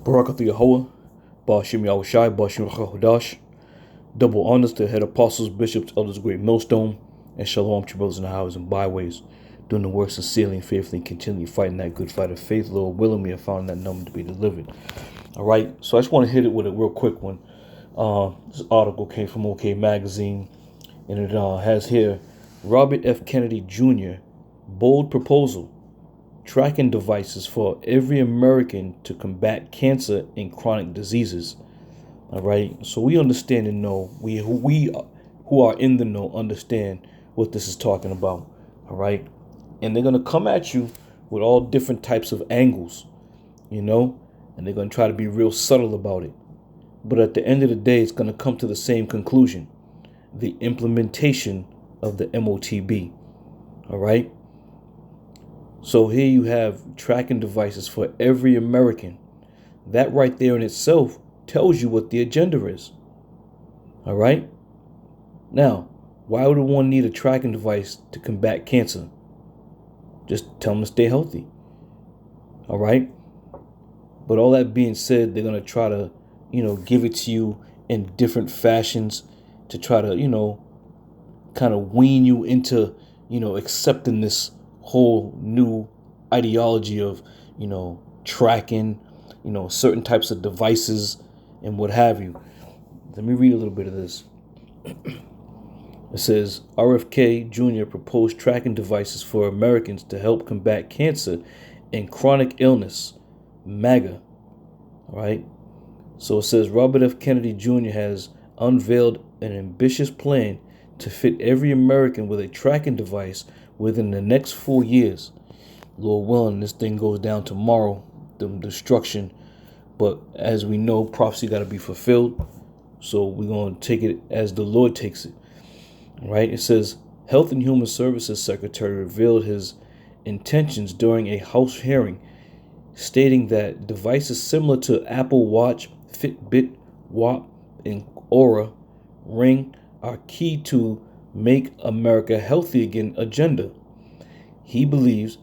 Barakathu Yahweh, Bashim Yahushai, Bashim Chahudash. Double honors to head apostles, bishops, elders, great millstone, and shalom to brothers in the highways and byways, doing the works sincerely and faithfully, and continually fighting that good fight of faith. Lord willing, we have found that number to be delivered. All right, so I just want to hit it with a real quick one. This article came from OK Magazine, and it has here Robert F. Kennedy Jr. bold proposal: tracking devices for every American to combat cancer and chronic diseases. All right, so we understand and know, we who are in the know understand what this is talking about. All right, and they're gonna come at you with all different types of angles, and they're gonna try to be real subtle about it. But at the end of the day, it's gonna come to the same conclusion: the implementation of the MOTB. All right. So here you have tracking devices for every American. That right there in itself tells you what the agenda is. All right. Now, why would one need a tracking device to combat cancer? Just tell them to stay healthy. All right. But all that being said, they're going to try to, give it to you in different fashions to try to, kind of wean you into, accepting this whole new ideology of, tracking, certain types of devices and what have you. Let me read a little bit of this. It says, RFK Jr. proposed tracking devices for Americans to help combat cancer and chronic illness. MAGA. All right. So it says Robert F. Kennedy Jr. has unveiled an ambitious plan to fit every American with a tracking device within the next 4 years. Lord willing, this thing goes down tomorrow, the destruction. But as we know, prophecy got to be fulfilled. So we're going to take it as the Lord takes it. All right. It says Health and Human Services Secretary revealed his intentions during a House hearing, stating that devices similar to Apple Watch, Fitbit, WAP, and Aura Ring are key to Make America Healthy Again agenda. He believes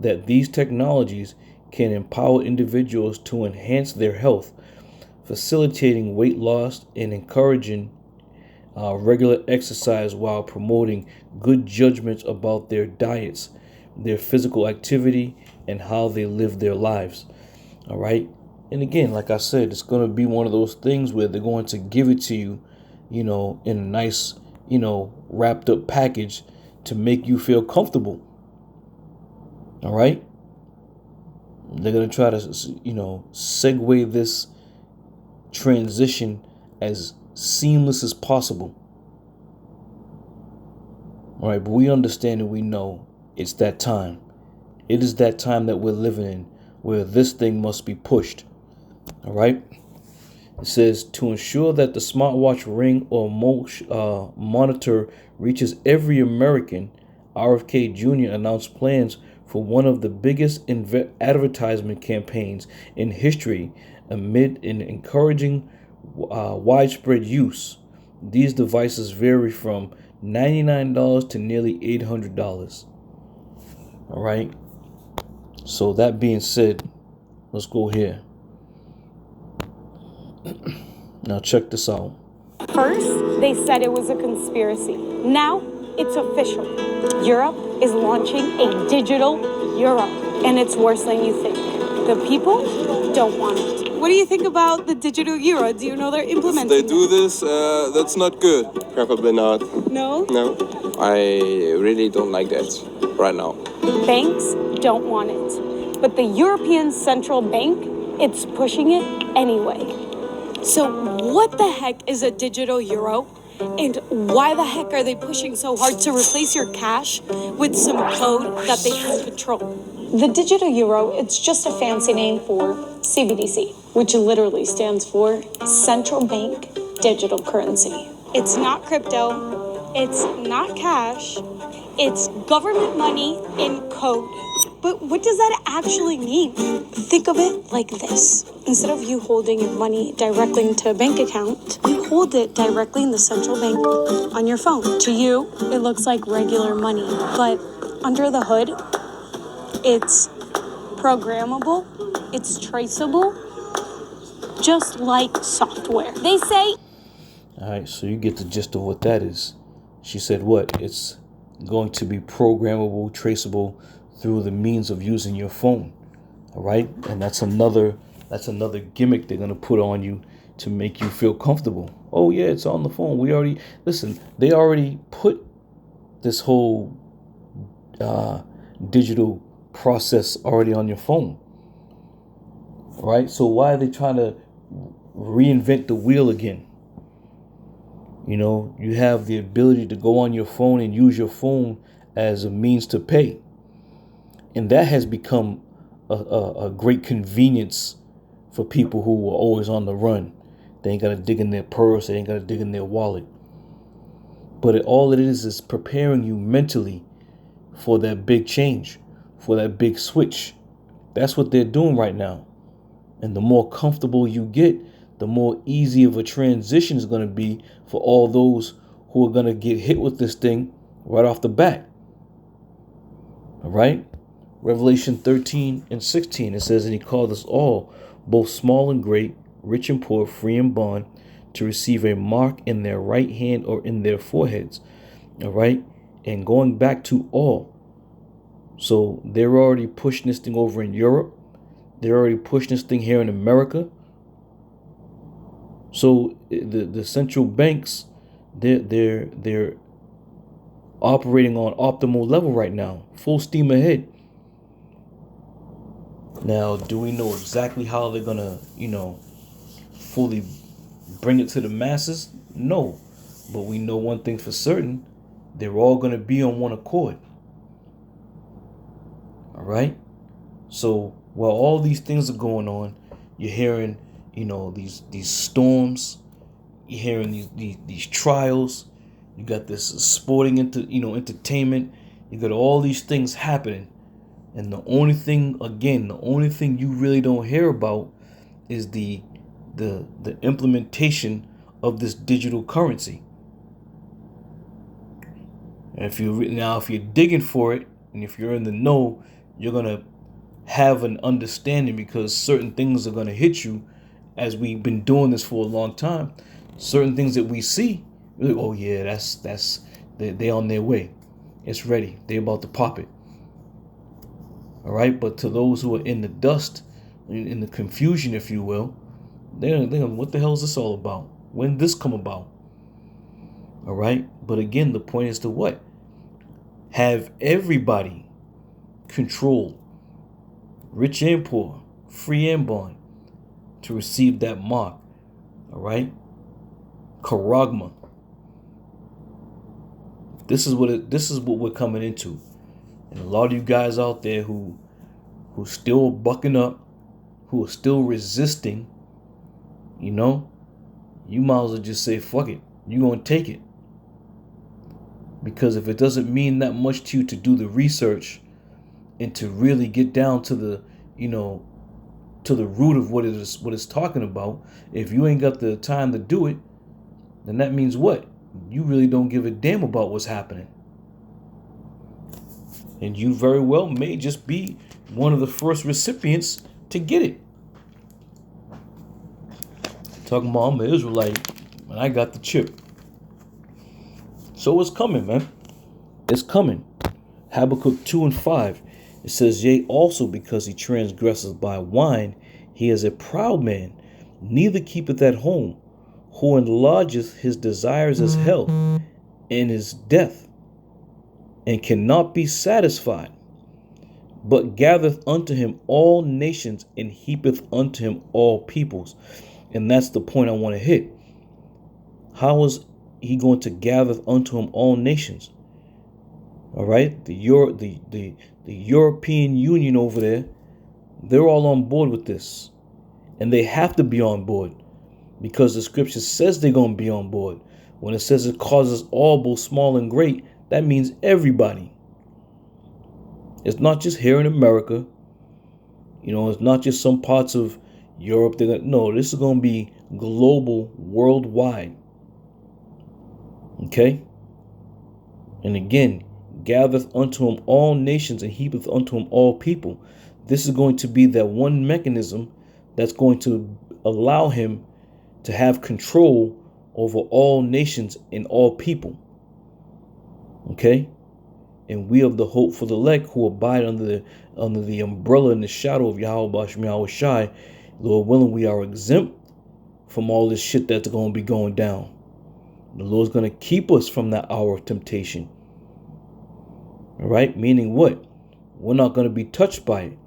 that these technologies can empower individuals to enhance their health, facilitating weight loss and encouraging regular exercise while promoting good judgments about their diets, their physical activity, and how they live their lives. All right. And again, like I said, it's going to be one of those things where they're going to give it to you, in a nice, wrapped up package to make you feel comfortable. All right. They're going to try to, segue this transition as seamless as possible. All right. But we understand and we know it's that time. It is that time that we're living in where this thing must be pushed. All right. It says to ensure that the smartwatch ring or monitor reaches every American, RFK Jr. announced plans for one of the biggest advertisement campaigns in history amid an encouraging widespread use. These devices vary from $99 to nearly $800. All right. So that being said, let's go here. Now check this out. First, they said it was a conspiracy. Now, it's official. Europe is launching a digital euro, and it's worse than you think. The people don't want it. What do you think about the digital euro? Do you know they're implementing They do this, that's not good. Probably not. No? No. I really don't like that right now. Banks don't want it. But the European Central Bank, it's pushing it anyway. So what the heck is a digital euro? And why the heck are they pushing so hard to replace your cash with some code that they can control? The digital euro, it's just a fancy name for CBDC, which literally stands for Central Bank Digital Currency. It's not crypto, it's not cash, it's government money in code. But what does that actually mean? Think of it like this. Instead of you holding your money directly into a bank account, you hold it directly in the central bank on your phone. To you, it looks like regular money. But under the hood, it's programmable, it's traceable, just like software. They say... All right, so you get the gist of what that is. She said what? It's going to be programmable, traceable through the means of using your phone. All right, and that's another gimmick they're gonna put on you to make you feel comfortable. Oh yeah, it's on the phone. They already put this whole digital process already on your phone. All right, so why are they trying to reinvent the wheel again? You know, you have the ability to go on your phone and use your phone as a means to pay. And that has become a great convenience for people who are always on the run. They ain't got to dig in their purse. They ain't got to dig in their wallet. But all it is preparing you mentally for that big change, for that big switch. That's what they're doing right now. And the more comfortable you get, the more easy of a transition is going to be for all those who are going to get hit with this thing right off the bat. All right? Revelation 13:16, it says, and he called us all, both small and great, rich and poor, free and bond, to receive a mark in their right hand or in their foreheads. All right? And going back to all. So they're already pushing this thing over in Europe. They're already pushing this thing here in America. So the central banks, they're operating on optimal level right now, full steam ahead. Now, do we know exactly how they're gonna, fully bring it to the masses? No, but we know one thing for certain: they're all gonna be on one accord. All right. So while all these things are going on, you're hearing, these storms. You're hearing these trials. You got this sporting entertainment. You got all these things happening. And the only thing you really don't hear about is the implementation of this digital currency. And if you're digging for it, and if you're in the know, you're gonna have an understanding, because certain things are gonna hit you as we've been doing this for a long time. Certain things that we see, we're like, oh yeah, they're on their way. It's ready. They're about to pop it. All right, but to those who are in the dust, in the confusion, if you will, they're what the hell is this all about? When did this come about? All right, but again, the point is to what? Have everybody control, rich and poor, free and bond, to receive that mark. All right, charagma. This is what we're coming into. And a lot of you guys out there who still bucking up, who are still resisting, you might as well just say, fuck it. You're going to take it. Because if it doesn't mean that much to you to do the research and to really get down to the, to the root of what it's talking about, if you ain't got the time to do it, then that means what? You really don't give a damn about what's happening. And you very well may just be one of the first recipients to get it. Talking about I'm an Israelite and I got the chip. So it's coming, man. It's coming. Habakkuk 2:5. It says, yea, also because he transgresses by wine, he is a proud man, neither keepeth at home, who enlargeth his desires as hell, and his death, and cannot be satisfied, but gathereth unto him all nations, and heapeth unto him all peoples. And that's the point I want to hit. How is he going to gather unto him all nations? All right, the European Union over there, they're all on board with this, and they have to be on board, because the scripture says they're going to be on board. When it says it causes all, both small and great, that means everybody. It's not just here in America. It's not just some parts of Europe. No, this is going to be global, worldwide. Okay? And again, gathereth unto him all nations, and heapeth unto him all people. This is going to be that one mechanism that's going to allow him to have control over all nations and all people. Okay? And we of the hopeful elect who abide under the umbrella and the shadow of Yahweh Bashem Yahweh Shai, Lord willing, we are exempt from all this shit that's going to be going down. The Lord's going to keep us from that hour of temptation. All right? Meaning what? We're not going to be touched by it.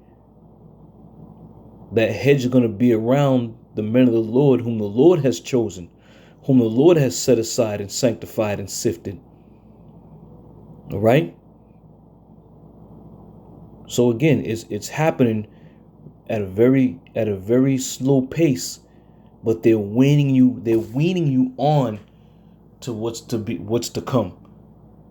That hedge is going to be around the men of the Lord, whom the Lord has chosen, whom the Lord has set aside and sanctified and sifted. All right? So again, it's happening at a very slow pace, but they're weaning you on to what's to come.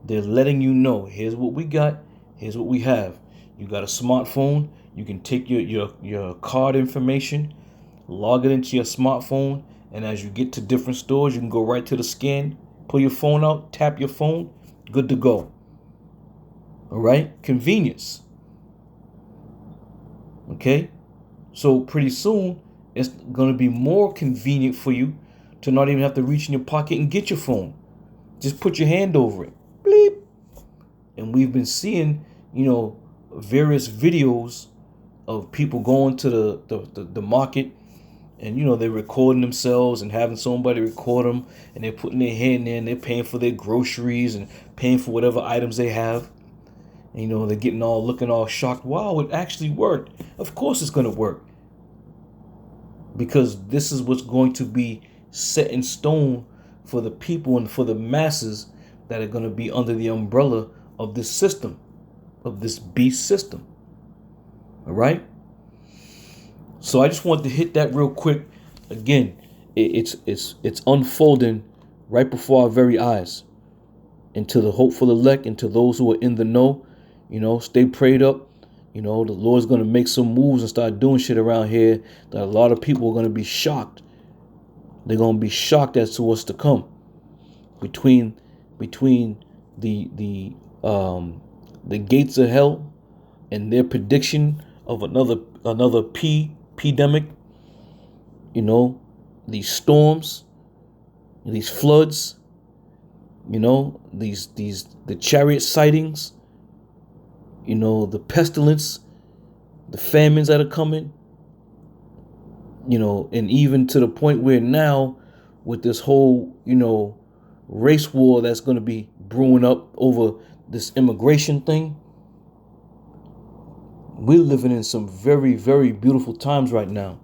They're letting you know, here's what we got, here's what we have. You got a smartphone, you can take your card information, log it into your smartphone, and as you get to different stores, you can go right to the scan, pull your phone out, tap your phone, good to go. All right? Convenience. Okay? So pretty soon, it's going to be more convenient for you to not even have to reach in your pocket and get your phone. Just put your hand over it. Bleep. And we've been seeing, various videos of people going to the market, and they're recording themselves and having somebody record them, and they're putting their hand in, they're paying for their groceries and paying for whatever items they have. And, they're looking all shocked. Wow, it actually worked. Of course it's going to work. Because this is what's going to be set in stone for the people and for the masses that are going to be under the umbrella of this system, of this beast system. All right? So I just wanted to hit that real quick. Again, it's unfolding right before our very eyes. And to the hopeful elect and to those who are in the know, stay prayed up. The Lord's going to make some moves and start doing shit around here that a lot of people are going to be shocked. They're going to be shocked as to what's to come. Between the gates of hell and their prediction of another pandemic, these storms, these floods, the chariot sightings, the pestilence, the famines that are coming, and even to the point where now with this whole, race war that's going to be brewing up over this immigration thing, we're living in some very, very beautiful times right now.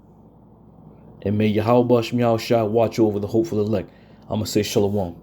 And may Yahweh Bashem Yahweh Shai watch over the hopeful elect. I'm going to say shalom.